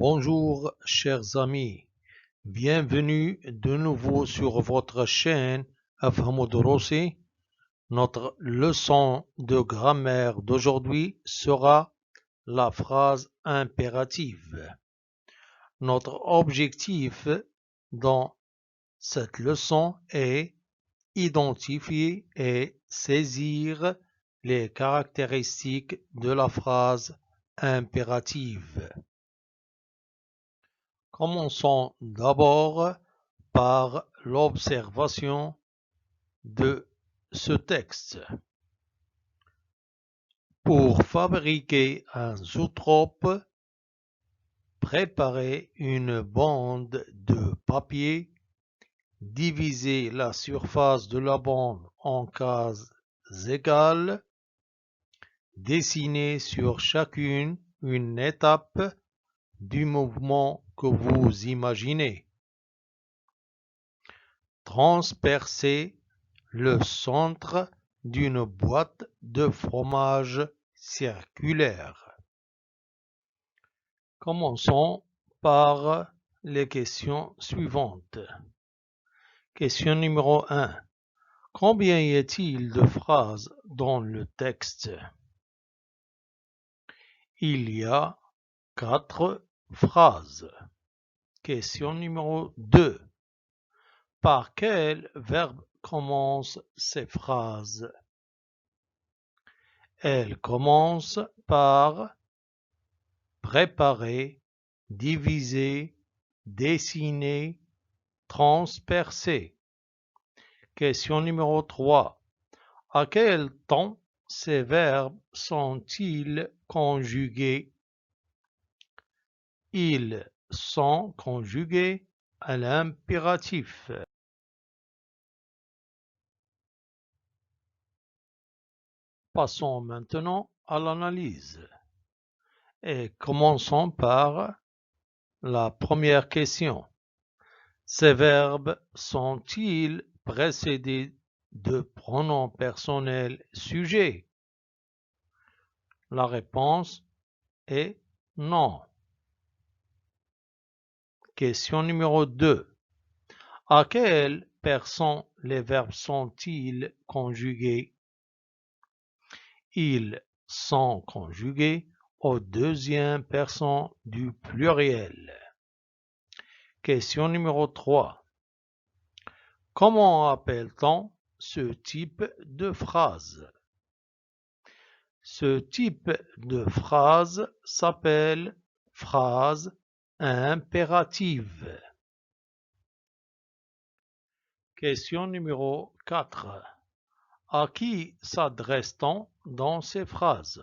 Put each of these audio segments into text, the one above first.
Bonjour chers amis, bienvenue de nouveau sur votre chaîne Afhamou Doroussi. Notre leçon de grammaire d'aujourd'hui sera la phrase impérative. Notre objectif dans cette leçon est identifier et saisir les caractéristiques de la phrase impérative. Commençons d'abord par l'observation de ce texte. Pour fabriquer un zootrope, préparez une bande de papier, divisez la surface de la bande en cases égales, dessinez sur chacune une étape du mouvement que vous imaginez. Transpercez le centre d'une boîte de fromage circulaire. Commençons par les questions suivantes. Question numéro 1. Combien y a-t-il de phrases dans le texte? Il y a 4 phrases. Question numéro 2. Par quel verbe commencent ces phrases? Elles commencent par préparer, diviser, dessiner, transpercer. Question numéro 3. À quel temps ces verbes sont-ils conjugués? Ils sont conjugués à l'impératif. Passons maintenant à l'analyse. Et commençons par la première question. Ces verbes sont-ils précédés de pronoms personnels sujets? La réponse est non. Question numéro 2. À quelle personne les verbes sont-ils conjugués? Ils sont conjugués aux deuxième personne du pluriel. Question numéro 3. Comment appelle-t-on ce type de phrase? Ce type de phrase s'appelle phrase impérative. Question numéro 4. À qui s'adresse-t-on dans ces phrases?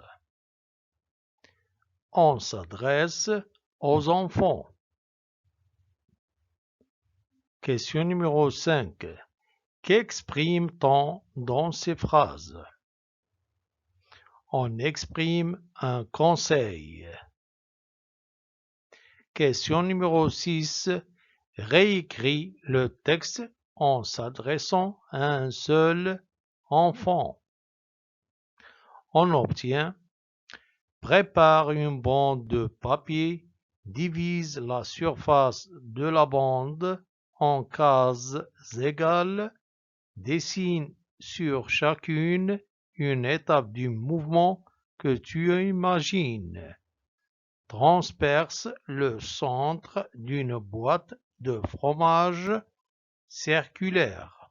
On s'adresse aux enfants. Question numéro 5. Qu'exprime-t-on dans ces phrases? On exprime un conseil. Question numéro 6. Réécris le texte en s'adressant à un seul enfant. On obtient: prépare une bande de papier, divise la surface de la bande en cases égales, dessine sur chacune une étape du mouvement que tu imagines. Transperce le centre d'une boîte de fromage circulaire.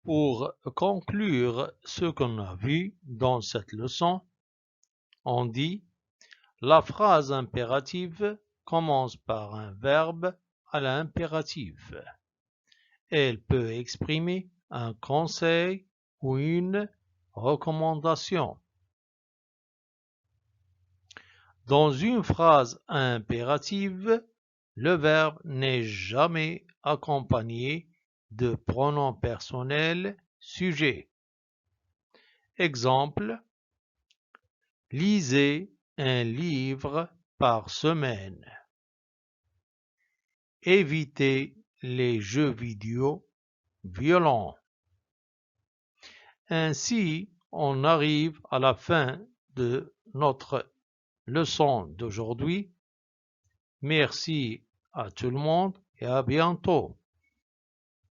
Pour conclure ce qu'on a vu dans cette leçon, on dit: la phrase impérative commence par un verbe à l'impératif. Elle peut exprimer un conseil ou une recommandation. Dans une phrase impérative, le verbe n'est jamais accompagné de pronom personnel sujet. Exemple: lisez un livre par semaine. Évitez les jeux vidéo violents. Ainsi, on arrive à la fin de notre leçon d'aujourd'hui. Merci à tout le monde et à bientôt.